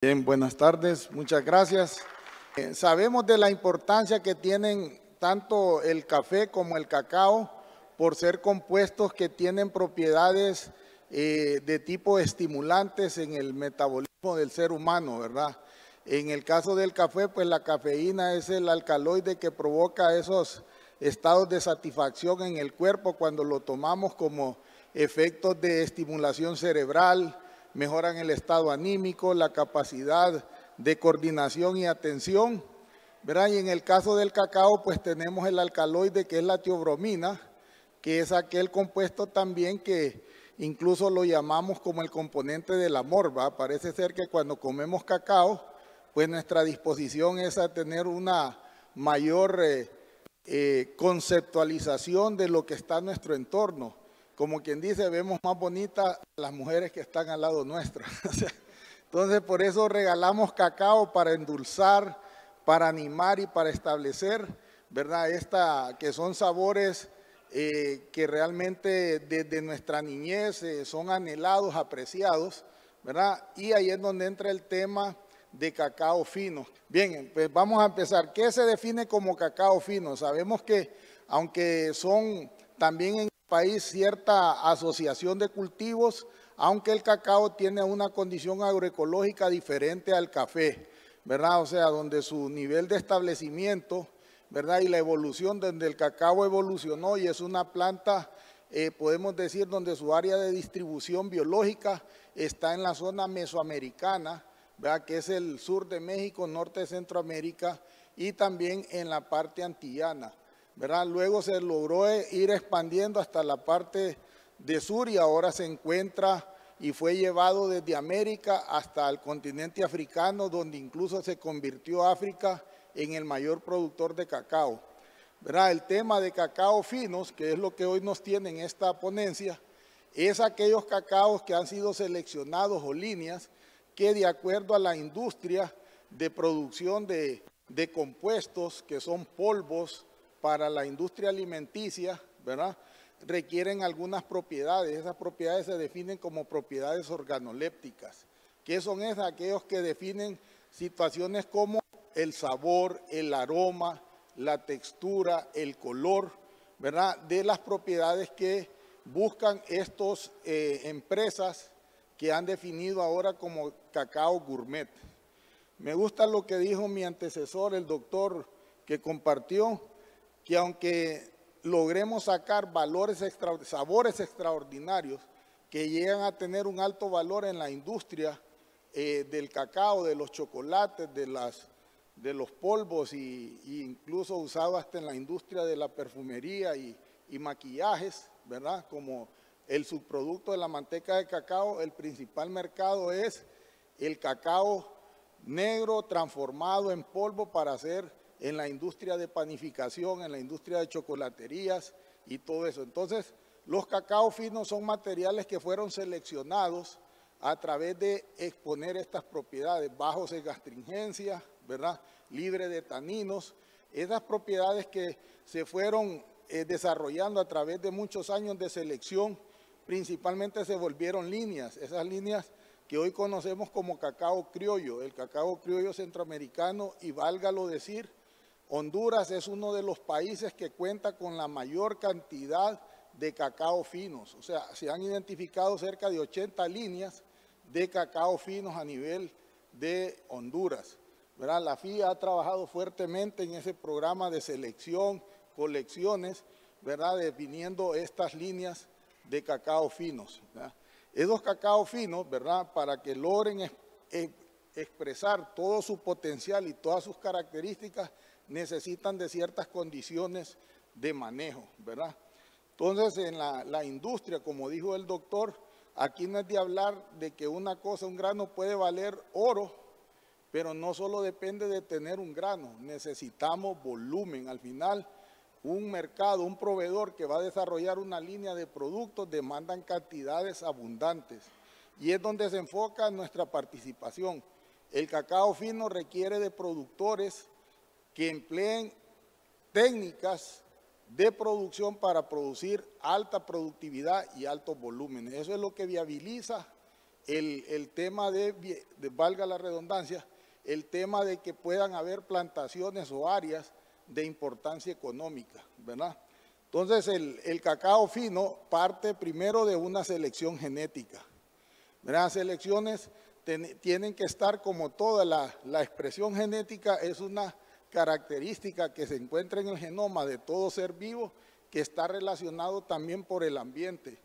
Bien, buenas tardes, muchas gracias. Sabemos de la importancia que tienen tanto el café como el cacao por ser compuestos que tienen propiedades de tipo estimulantes en el metabolismo del ser humano, ¿verdad? En el caso del café, pues la cafeína es el alcaloide que provoca esos estados de satisfacción en el cuerpo cuando lo tomamos como efectos de estimulación cerebral, mejoran el estado anímico, la capacidad de coordinación y atención, ¿verdad? Y en el caso del cacao, pues tenemos el alcaloide que es la teobromina, que es aquel compuesto también que incluso lo llamamos como el componente del amor, ¿va? Parece ser que cuando comemos cacao, pues nuestra disposición es a tener una mayor conceptualización de lo que está en nuestro entorno. Como quien dice, vemos más bonitas las mujeres que están al lado nuestro. Entonces, por eso regalamos cacao para endulzar, para animar y para establecer, ¿verdad? Que son sabores que realmente desde nuestra niñez son anhelados, apreciados, ¿verdad? Y ahí es donde entra el tema de cacao fino. Bien, pues vamos a empezar. ¿Qué se define como cacao fino? Sabemos que aunque son también en el país cierta asociación de cultivos, aunque el cacao tiene una condición agroecológica diferente al café, ¿verdad? O sea, donde su nivel de establecimiento, ¿verdad? Y la evolución, donde el cacao evolucionó y es una planta, podemos decir, donde su área de distribución biológica está en la zona mesoamericana, ¿verdad? Que es el sur de México, norte de Centroamérica y también en la parte antillana, ¿verdad? Luego se logró ir expandiendo hasta la parte de sur y ahora se encuentra y fue llevado desde América hasta el continente africano, donde incluso se convirtió África en el mayor productor de cacao, ¿verdad? El tema de cacao finos, que es lo que hoy nos tiene en esta ponencia, es aquellos cacaos que han sido seleccionados o líneas que de acuerdo a la industria de producción de compuestos, que son polvos para la industria alimenticia, ¿verdad? Requieren algunas propiedades. Esas propiedades se definen como propiedades organolépticas. ¿Qué son esas? Aquellos que definen situaciones como el sabor, el aroma, la textura, el color, ¿verdad? De las propiedades que buscan estas empresas que han definido ahora como cacao gourmet. Me gusta lo que dijo mi antecesor, el doctor que compartió, que aunque logremos sacar sabores extraordinarios que llegan a tener un alto valor en la industria del cacao, de los chocolates, de los polvos y incluso usado hasta en la industria de la perfumería y maquillajes, ¿verdad? Como el subproducto de la manteca de cacao, el principal mercado es el cacao negro transformado en polvo para hacer en la industria de panificación, en la industria de chocolaterías y todo eso. Entonces, los cacao finos son materiales que fueron seleccionados a través de exponer estas propiedades, bajos en astringencia, ¿verdad? Libre de taninos, esas propiedades que se fueron desarrollando a través de muchos años de selección, principalmente se volvieron líneas, esas líneas que hoy conocemos como cacao criollo, el cacao criollo centroamericano, y válgalo decir, Honduras es uno de los países que cuenta con la mayor cantidad de cacao finos, o sea, se han identificado cerca de 80 líneas de cacao finos a nivel de Honduras, ¿verdad? La FIA ha trabajado fuertemente en ese programa de selección, colecciones, ¿verdad? Definiendo estas líneas de cacao finos, ¿verdad? Esos cacao finos, ¿verdad? Para que logren expresar todo su potencial y todas sus características, necesitan de ciertas condiciones de manejo, ¿verdad? Entonces, en la industria, como dijo el doctor, aquí no es de hablar de que una cosa, un grano puede valer oro, pero no solo depende de tener un grano, necesitamos volumen. Al final, un mercado, un proveedor que va a desarrollar una línea de productos demandan cantidades abundantes y es donde se enfoca nuestra participación. El cacao fino requiere de productores que empleen técnicas de producción para producir alta productividad y altos volúmenes. Eso es lo que viabiliza el tema de, valga la redundancia, el tema de que puedan haber plantaciones o áreas de importancia económica, ¿verdad? Entonces, el cacao fino parte primero de una selección genética. Las selecciones tienen que estar como toda la expresión genética, es una característica que se encuentra en el genoma de todo ser vivo que está relacionado también por el ambiente.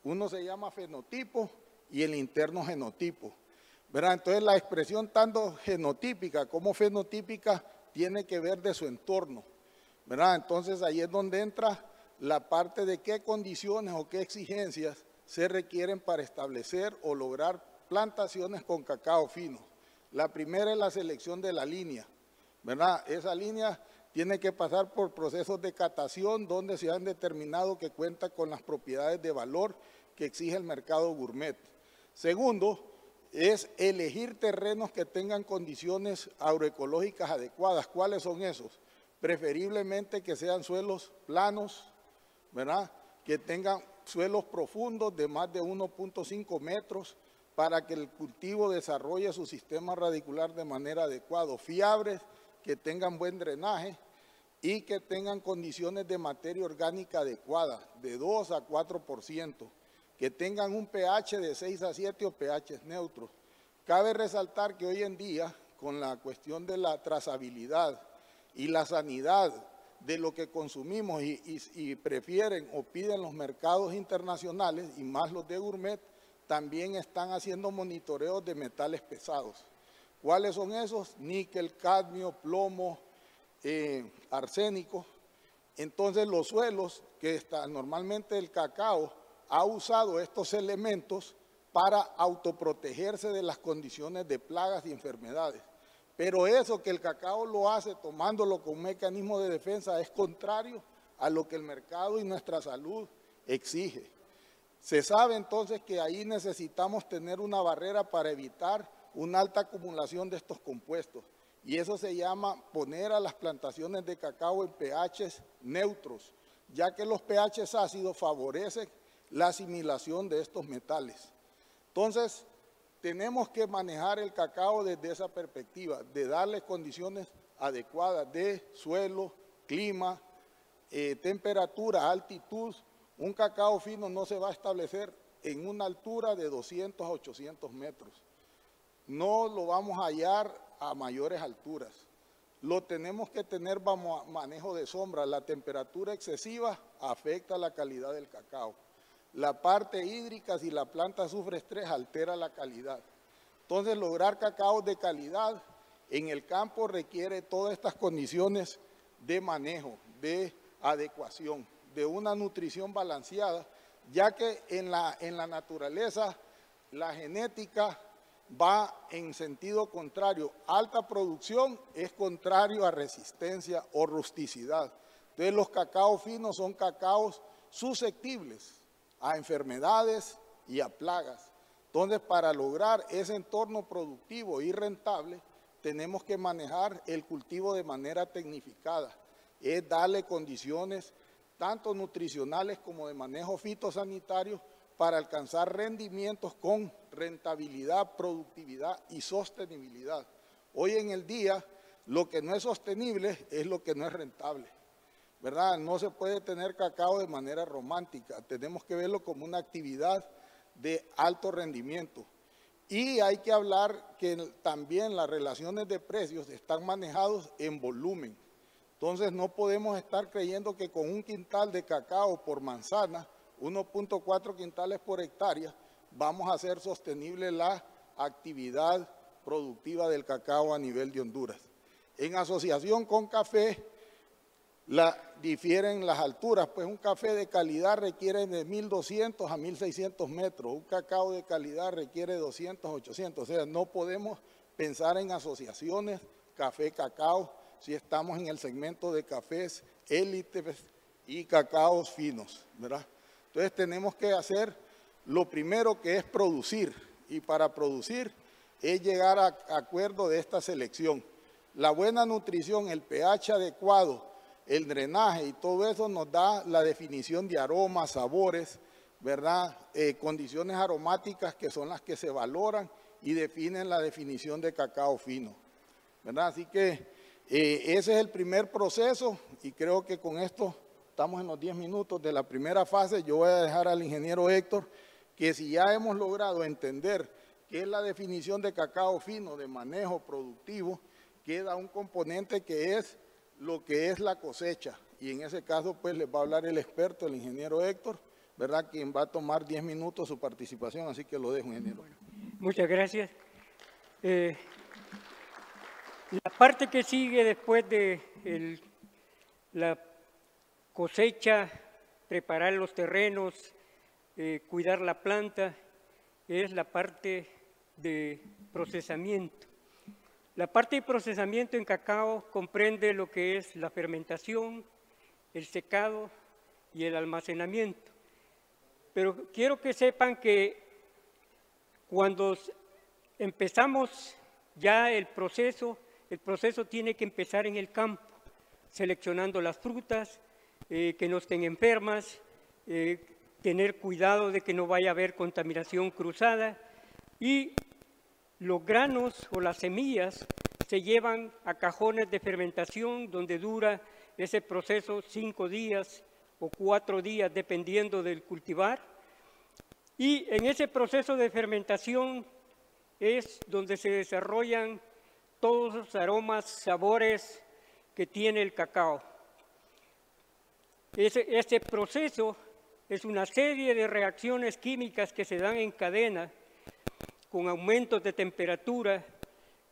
Uno se llama fenotipo y el interno genotipo, ¿verdad? Entonces la expresión tanto genotípica como fenotípica tiene que ver de su entorno, ¿verdad? Entonces ahí es donde entra la parte de qué condiciones o qué exigencias se requieren para establecer o lograr plantaciones con cacao fino. La primera es la selección de la línea, ¿verdad? Esa línea tiene que pasar por procesos de catación donde se han determinado que cuenta con las propiedades de valor que exige el mercado gourmet. Segundo, es elegir terrenos que tengan condiciones agroecológicas adecuadas. ¿Cuáles son esos? Preferiblemente que sean suelos planos, ¿verdad? Que tengan suelos profundos de más de 1.5 metros para que el cultivo desarrolle su sistema radicular de manera adecuada, fiables, que tengan buen drenaje y que tengan condiciones de materia orgánica adecuada, de 2 a 4%, que tengan un pH de 6 a 7 o pH neutros. Cabe resaltar que hoy en día, con la cuestión de la trazabilidad y la sanidad de lo que consumimos y prefieren o piden los mercados internacionales y más los de gourmet, también están haciendo monitoreos de metales pesados. ¿Cuáles son esos? Níquel, cadmio, plomo, arsénico. Entonces los suelos que normalmente el cacao ha usado estos elementos para autoprotegerse de las condiciones de plagas y enfermedades. Pero eso que el cacao lo hace tomándolo como un mecanismo de defensa es contrario a lo que el mercado y nuestra salud exige. Se sabe entonces que ahí necesitamos tener una barrera para evitar una alta acumulación de estos compuestos. Y eso se llama poner a las plantaciones de cacao en pHs neutros, ya que los pHs ácidos favorecen la asimilación de estos metales. Entonces, tenemos que manejar el cacao desde esa perspectiva, de darle condiciones adecuadas de suelo, clima, temperatura, altitud. Un cacao fino no se va a establecer en una altura de 200 a 800 metros. No lo vamos a hallar a mayores alturas. Lo tenemos que tener bajo manejo de sombra. La temperatura excesiva afecta la calidad del cacao. La parte hídrica, si la planta sufre estrés, altera la calidad. Entonces, lograr cacao de calidad en el campo requiere todas estas condiciones de manejo, de adecuación, de una nutrición balanceada, ya que en la naturaleza la genética va en sentido contrario. Alta producción es contrario a resistencia o rusticidad. Entonces, los cacaos finos son cacaos susceptibles a enfermedades y a plagas. Entonces, para lograr ese entorno productivo y rentable, tenemos que manejar el cultivo de manera tecnificada. Es darle condiciones tanto nutricionales como de manejo fitosanitario para alcanzar rendimientos con rentabilidad, productividad y sostenibilidad. Hoy en el día, lo que no es sostenible es lo que no es rentable, ¿verdad? No se puede tener cacao de manera romántica, tenemos que verlo como una actividad de alto rendimiento. Y hay que hablar que también las relaciones de precios están manejados en volumen. Entonces no podemos estar creyendo que con un quintal de cacao por manzana, 1.4 quintales por hectárea, vamos a hacer sostenible la actividad productiva del cacao a nivel de Honduras. En asociación con café, difieren las alturas, pues un café de calidad requiere de 1.200 a 1.600 metros, un cacao de calidad requiere 200 a 800, o sea, no podemos pensar en asociaciones café-cacao si estamos en el segmento de cafés élites y cacaos finos, ¿verdad? Entonces tenemos que hacer lo primero, que es producir, y para producir es llegar a acuerdo de esta selección. La buena nutrición, el pH adecuado, el drenaje y todo eso nos da la definición de aromas, sabores, ¿verdad? Condiciones aromáticas que son las que se valoran y definen la definición de cacao fino, ¿verdad? Así que ese es el primer proceso y creo que con esto estamos en los 10 minutos de la primera fase. Yo voy a dejar al ingeniero Héctor que si ya hemos logrado entender qué es la definición de cacao fino de manejo productivo, queda un componente que es lo que es la cosecha. Y en ese caso, pues, les va a hablar el experto, el ingeniero Héctor, ¿verdad? Quien va a tomar 10 minutos su participación, así que lo dejo, ingeniero. Bueno, muchas gracias. La parte que sigue después de la cosecha, preparar los terrenos, cuidar la planta, es la parte de procesamiento. La parte de procesamiento en cacao comprende lo que es la fermentación, el secado y el almacenamiento. Pero quiero que sepan que cuando empezamos ya el proceso tiene que empezar en el campo, seleccionando las frutas, que no estén enfermas, tener cuidado de que no vaya a haber contaminación cruzada, y los granos o las semillas se llevan a cajones de fermentación donde dura ese proceso 5 días o 4 días dependiendo del cultivar, y en ese proceso de fermentación es donde se desarrollan todos los aromas, sabores que tiene el cacao. Ese proceso es una serie de reacciones químicas que se dan en cadena, con aumentos de temperatura,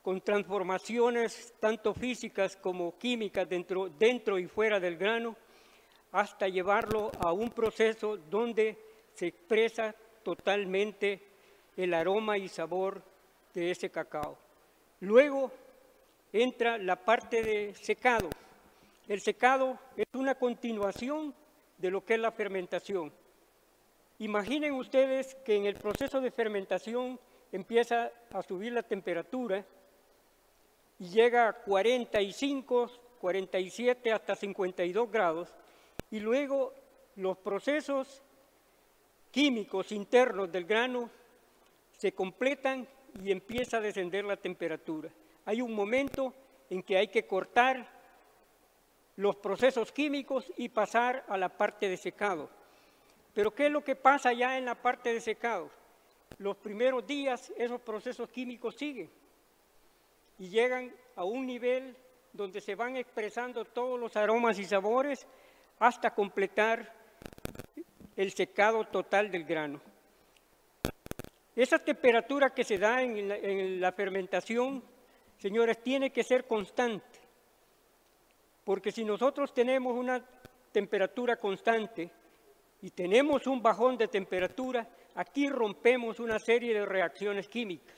con transformaciones tanto físicas como químicas dentro y fuera del grano, hasta llevarlo a un proceso donde se expresa totalmente el aroma y sabor de ese cacao. Luego entra la parte de secado. El secado es una continuación de lo que es la fermentación. Imaginen ustedes que en el proceso de fermentación empieza a subir la temperatura y llega a 45, 47 hasta 52 grados, y luego los procesos químicos internos del grano se completan y empieza a descender la temperatura. Hay un momento en que hay que cortar los procesos químicos y pasar a la parte de secado. Pero ¿qué es lo que pasa ya en la parte de secado? Los primeros días esos procesos químicos siguen y llegan a un nivel donde se van expresando todos los aromas y sabores hasta completar el secado total del grano. Esa temperatura que se da en la fermentación, señores, tiene que ser constante, porque si nosotros tenemos una temperatura constante y tenemos un bajón de temperatura, aquí rompemos una serie de reacciones químicas.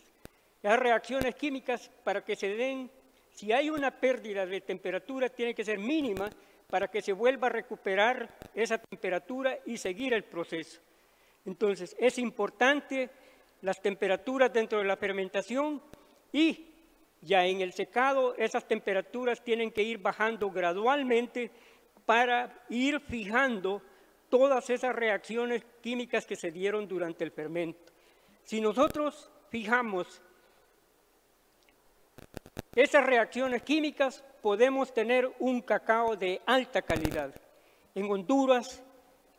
Las reacciones químicas, para que se den, si hay una pérdida de temperatura, tiene que ser mínima para que se vuelva a recuperar esa temperatura y seguir el proceso. Entonces, es importante las temperaturas dentro de la fermentación, y ya en el secado esas temperaturas tienen que ir bajando gradualmente para ir fijando todas esas reacciones químicas que se dieron durante el fermento. Si nosotros fijamos esas reacciones químicas, podemos tener un cacao de alta calidad. En Honduras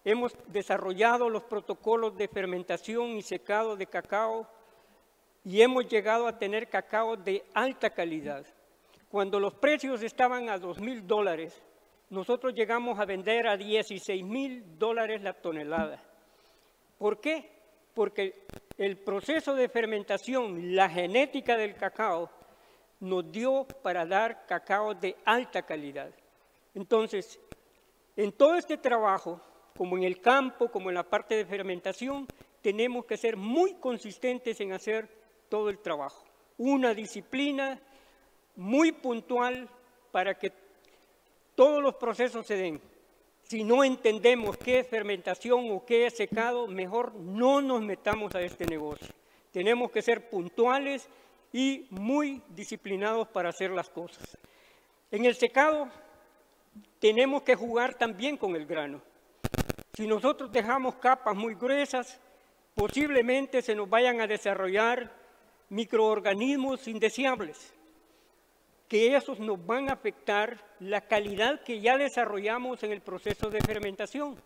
hemos desarrollado los protocolos de fermentación y secado de cacao y hemos llegado a tener cacao de alta calidad. Cuando los precios estaban a $2,000, nosotros llegamos a vender a $16,000 la tonelada. ¿Por qué? Porque el proceso de fermentación, la genética del cacao, nos dio para dar cacao de alta calidad. Entonces, en todo este trabajo, como en el campo, como en la parte de fermentación, tenemos que ser muy consistentes en hacer todo el trabajo. Una disciplina muy puntual para que todos los procesos se den. Si no entendemos qué es fermentación o qué es secado, mejor no nos metamos a este negocio. Tenemos que ser puntuales y muy disciplinados para hacer las cosas. En el secado tenemos que jugar también con el grano. Si nosotros dejamos capas muy gruesas, posiblemente se nos vayan a desarrollar microorganismos indeseables, que esos nos van a afectar la calidad que ya desarrollamos en el proceso de fermentación.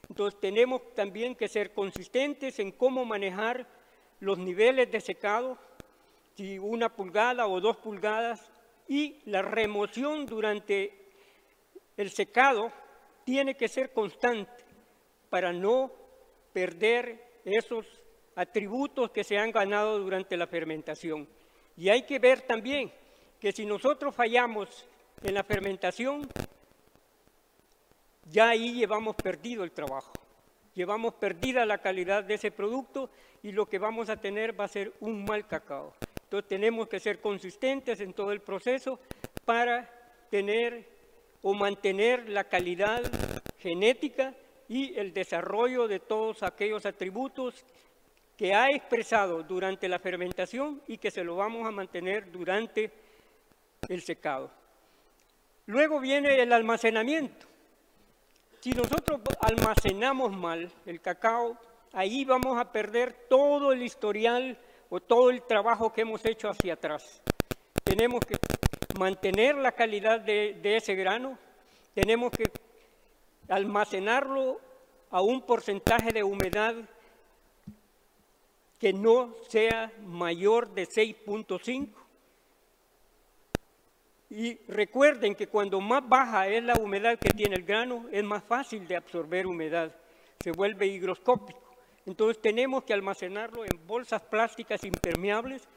Entonces tenemos también que ser consistentes en cómo manejar los niveles de secado, si 1 pulgada o 2 pulgadas, y la remoción durante el secado tiene que ser constante para no perder esos atributos que se han ganado durante la fermentación. Y hay que ver también que si nosotros fallamos en la fermentación, ya ahí llevamos perdido el trabajo, llevamos perdida la calidad de ese producto y lo que vamos a tener va a ser un mal cacao. Entonces tenemos que ser consistentes en todo el proceso para tener o mantener la calidad genética y el desarrollo de todos aquellos atributos que ha expresado durante la fermentación y que se lo vamos a mantener durante el secado. Luego viene el almacenamiento. Si nosotros almacenamos mal el cacao, ahí vamos a perder todo el historial o todo el trabajo que hemos hecho hacia atrás. Tenemos que mantener la calidad de ese grano, tenemos que almacenarlo a un porcentaje de humedad que no sea mayor de 6.5. Y recuerden que cuando más baja es la humedad que tiene el grano, es más fácil de absorber humedad, se vuelve higroscópico. Entonces tenemos que almacenarlo en bolsas plásticas impermeables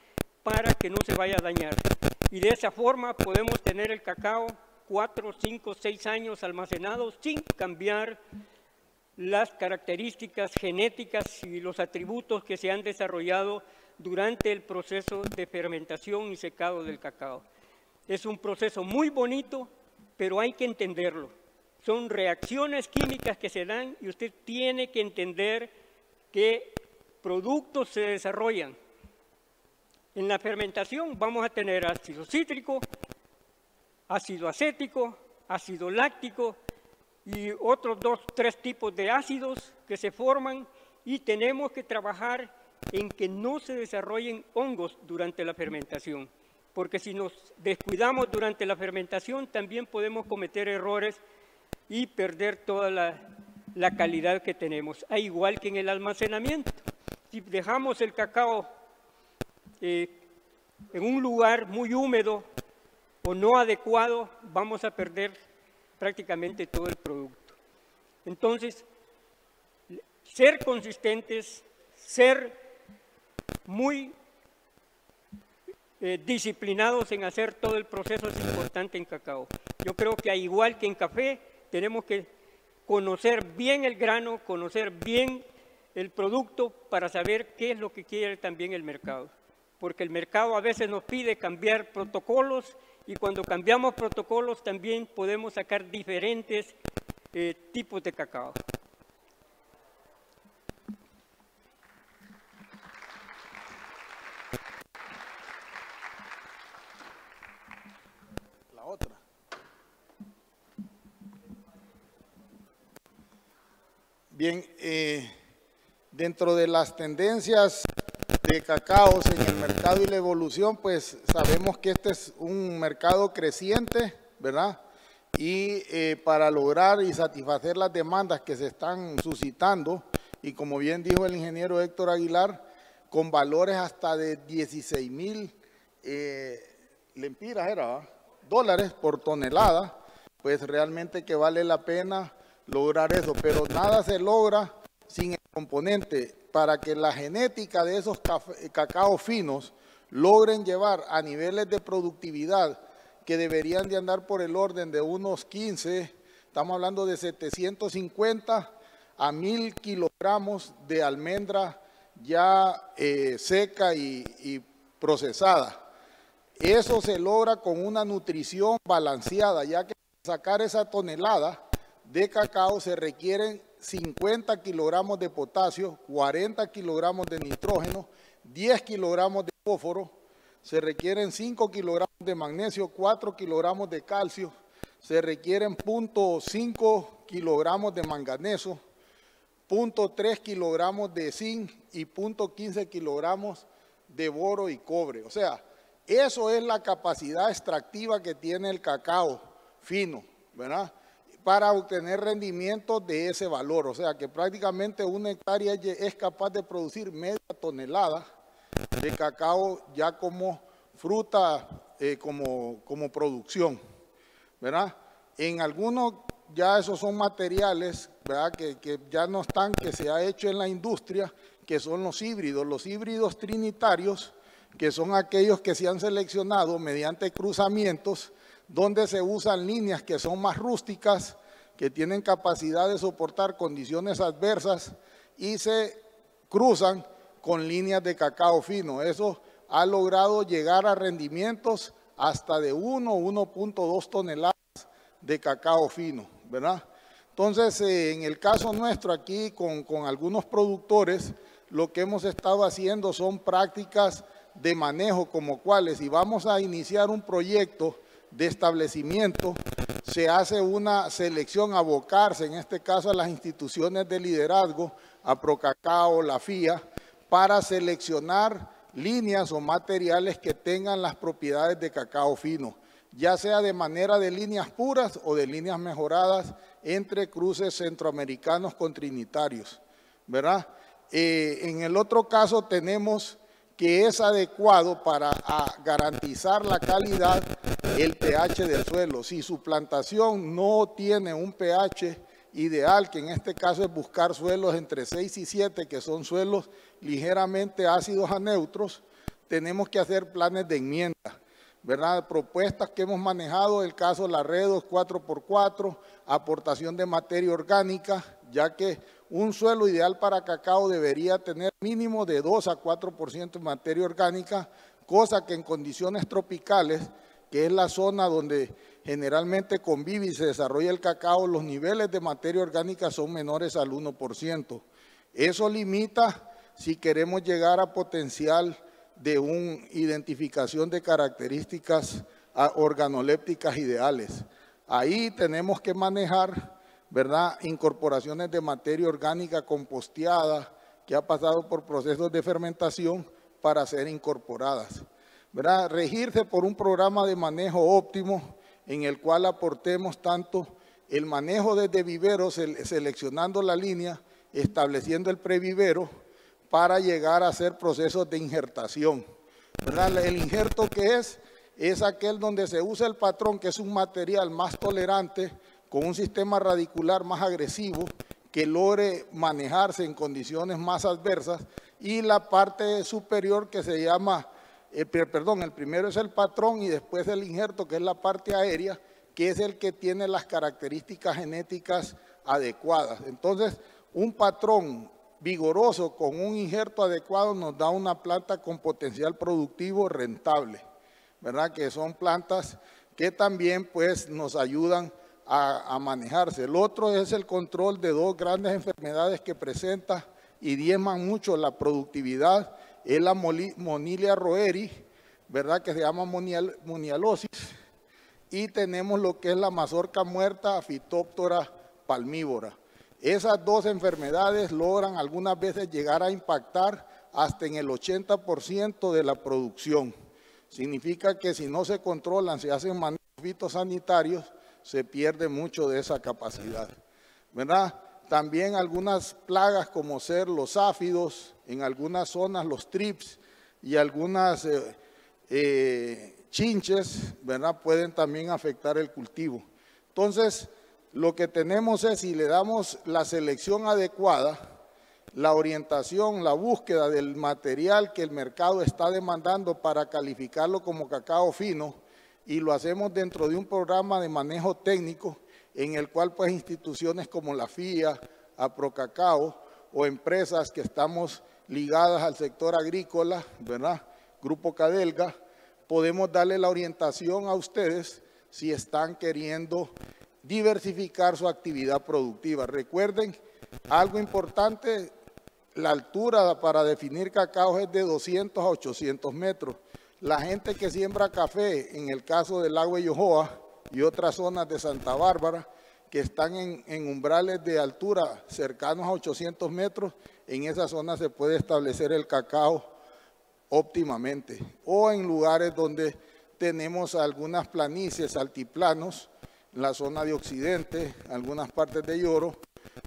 para que no se vaya a dañar. Y de esa forma podemos tener el cacao 4, 5, 6 años almacenados sin cambiar las características genéticas y los atributos que se han desarrollado durante el proceso de fermentación y secado del cacao. Es un proceso muy bonito, pero hay que entenderlo. Son reacciones químicas que se dan y usted tiene que entender qué productos se desarrollan. En la fermentación vamos a tener ácido cítrico, ácido acético, ácido láctico y otros 2, 3 tipos de ácidos que se forman y tenemos que trabajar en que no se desarrollen hongos durante la fermentación. Porque si nos descuidamos durante la fermentación, también podemos cometer errores y perder toda la calidad que tenemos. Igual que en el almacenamiento. Si dejamos el cacao en un lugar muy húmedo o no adecuado, vamos a perder prácticamente todo el producto. Entonces, ser consistentes, ser muy disciplinados en hacer todo el proceso es importante en cacao. Yo creo que igual que en café, tenemos que conocer bien el grano, conocer bien el producto para saber qué es lo que quiere también el mercado. Porque el mercado a veces nos pide cambiar protocolos y cuando cambiamos protocolos también podemos sacar diferentes tipos de cacao. Otra. Bien, dentro de las tendencias de cacaos en el mercado y la evolución, pues sabemos que este es un mercado creciente, ¿verdad? Y para lograr y satisfacer las demandas que se están suscitando, y como bien dijo el ingeniero Héctor Aguilar, con valores hasta de 16,000 lempiras, dólares por tonelada, pues realmente que vale la pena lograr eso, pero nada se logra sin el componente para que la genética de esos cacaos finos logren llevar a niveles de productividad que deberían de andar por el orden de unos 15, estamos hablando de 750 a 1000 kilogramos de almendra ya seca y procesada. Eso se logra con una nutrición balanceada, ya que para sacar esa tonelada de cacao se requieren 50 kilogramos de potasio, 40 kilogramos de nitrógeno, 10 kilogramos de fósforo, se requieren 5 kilogramos de magnesio, 4 kilogramos de calcio, se requieren 0.5 kilogramos de manganeso, 0.3 kilogramos de zinc y 0.15 kilogramos de boro y cobre. O sea, eso es la capacidad extractiva que tiene el cacao fino, ¿verdad? Para obtener rendimientos de ese valor. O sea, que prácticamente una hectárea es capaz de producir media tonelada de cacao ya como fruta, como producción, ¿verdad? En algunos ya esos son materiales, ¿verdad? Que ya no están, que se ha hecho en la industria, que son los híbridos trinitarios, que son aquellos que se han seleccionado mediante cruzamientos, donde se usan líneas que son más rústicas, que tienen capacidad de soportar condiciones adversas y se cruzan con líneas de cacao fino. Eso ha logrado llegar a rendimientos hasta de 1.2 toneladas de cacao fino, ¿verdad? Entonces, en el caso nuestro aquí con algunos productores, lo que hemos estado haciendo son prácticas de manejo como cuáles, si vamos a iniciar un proyecto de establecimiento, se hace una selección, abocarse en este caso a las instituciones de liderazgo, a Procacao, la FIA, para seleccionar líneas o materiales que tengan las propiedades de cacao fino, ya sea de manera de líneas puras o de líneas mejoradas entre cruces centroamericanos con trinitarios, ¿verdad? En el otro caso tenemos que es adecuado para garantizar la calidad el pH del suelo. Si su plantación no tiene un pH ideal, que en este caso es buscar suelos entre 6 y 7, que son suelos ligeramente ácidos a neutros, tenemos que hacer planes de enmienda, ¿verdad? Propuestas que hemos manejado, el caso Larredos 4x4, aportación de materia orgánica, ya que un suelo ideal para cacao debería tener mínimo de 2 a 4% de materia orgánica, cosa que en condiciones tropicales, que es la zona donde generalmente convive y se desarrolla el cacao, los niveles de materia orgánica son menores al 1%. Eso limita si queremos llegar a potencial de una identificación de características organolépticas ideales. Ahí tenemos que manejar, ¿verdad?, incorporaciones de materia orgánica composteada que ha pasado por procesos de fermentación para ser incorporadas, ¿verdad? Regirse por un programa de manejo óptimo en el cual aportemos tanto el manejo desde viveros, seleccionando la línea, estableciendo el previvero para llegar a hacer procesos de injertación, ¿verdad? El injerto que es aquel donde se usa el patrón, que es un material más tolerante, con un sistema radicular más agresivo, que logre manejarse en condiciones más adversas, y la parte superior que se llama, el primero es el patrón y después el injerto, que es la parte aérea, que es el que tiene las características genéticas adecuadas. Entonces, un patrón vigoroso con un injerto adecuado nos da una planta con potencial productivo rentable, ¿verdad? Que son plantas que también pues nos ayudan a manejarse. El otro es el control de dos grandes enfermedades que presenta y diezman mucho la productividad, es la Monilia roeri, ¿verdad?, que se llama monialosis, y tenemos lo que es la mazorca muerta, Phytophthora palmívora. Esas dos enfermedades logran algunas veces llegar a impactar hasta en el 80% de la producción. Significa que si no se controlan, se hacen manejos fitosanitarios, se pierde mucho de esa capacidad, ¿verdad? También algunas plagas como ser los áfidos, en algunas zonas los trips y algunas chinches, ¿verdad?, pueden también afectar el cultivo. Entonces, lo que tenemos es, si le damos la selección adecuada, la orientación, la búsqueda del material que el mercado está demandando para calificarlo como cacao fino, y lo hacemos dentro de un programa de manejo técnico en el cual pues instituciones como la FIA, Aprocacao o empresas que estamos ligadas al sector agrícola, ¿verdad?, Grupo Cadelga, podemos darle la orientación a ustedes si están queriendo diversificar su actividad productiva. Recuerden, algo importante, la altura para definir cacao es de 200 a 800 metros. La gente que siembra café, en el caso del lago de Yohoa y otras zonas de Santa Bárbara, que están en umbrales de altura cercanos a 800 metros, en esa zona se puede establecer el cacao óptimamente. O en lugares donde tenemos algunas planicies, altiplanos, en la zona de occidente, algunas partes de Lloro,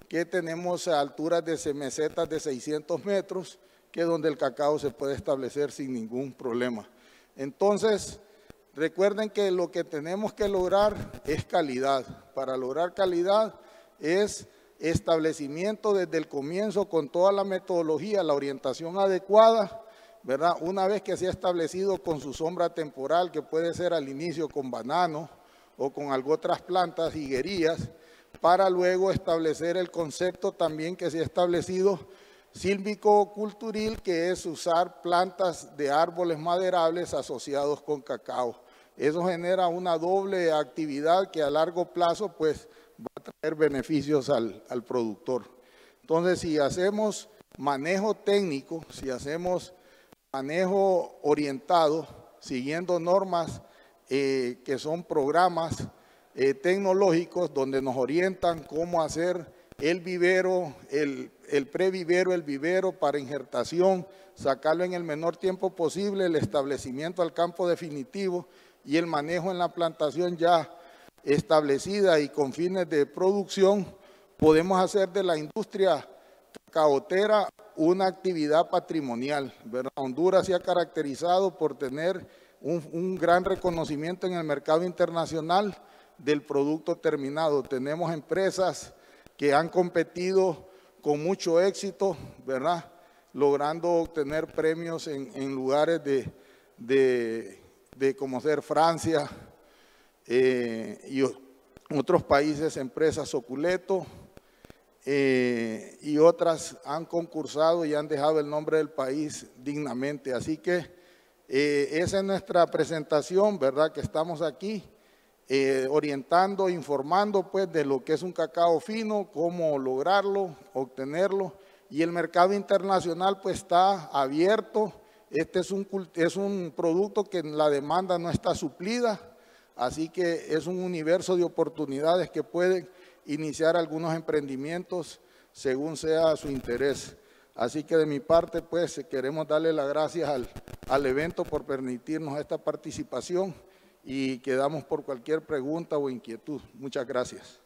que tenemos a alturas de mesetas de 600 metros, que es donde el cacao se puede establecer sin ningún problema. Entonces, recuerden que lo que tenemos que lograr es calidad. Para lograr calidad es establecimiento desde el comienzo con toda la metodología, la orientación adecuada, ¿verdad? Una vez que se ha establecido con su sombra temporal, que puede ser al inicio con banano o con algunas otras plantas, higuerías, para luego establecer el concepto también que se ha establecido silvicoculturil, que es usar plantas de árboles maderables asociados con cacao. Eso genera una doble actividad que a largo plazo pues va a traer beneficios al productor. Entonces, si hacemos manejo técnico, si hacemos manejo orientado, siguiendo normas que son programas tecnológicos donde nos orientan cómo hacer el vivero, el previvero, el vivero para injertación, sacarlo en el menor tiempo posible, el establecimiento al campo definitivo y el manejo en la plantación ya establecida y con fines de producción, podemos hacer de la industria cacaotera una actividad patrimonial, ¿verdad? Honduras se ha caracterizado por tener un gran reconocimiento en el mercado internacional del producto terminado. Tenemos empresas que han competido con mucho éxito, ¿verdad? Logrando obtener premios en lugares de como ser Francia y otros países, empresas Soculeto y otras han concursado y han dejado el nombre del país dignamente. Así que esa es nuestra presentación, ¿verdad? Que estamos aquí orientando, informando pues de lo que es un cacao fino, cómo lograrlo, obtenerlo, y el mercado internacional pues está abierto. Este es un producto que la demanda no está suplida, así que es un universo de oportunidades que pueden iniciar algunos emprendimientos según sea su interés. Así que de mi parte pues queremos darle las gracias al evento por permitirnos esta participación y quedamos por cualquier pregunta o inquietud. Muchas gracias.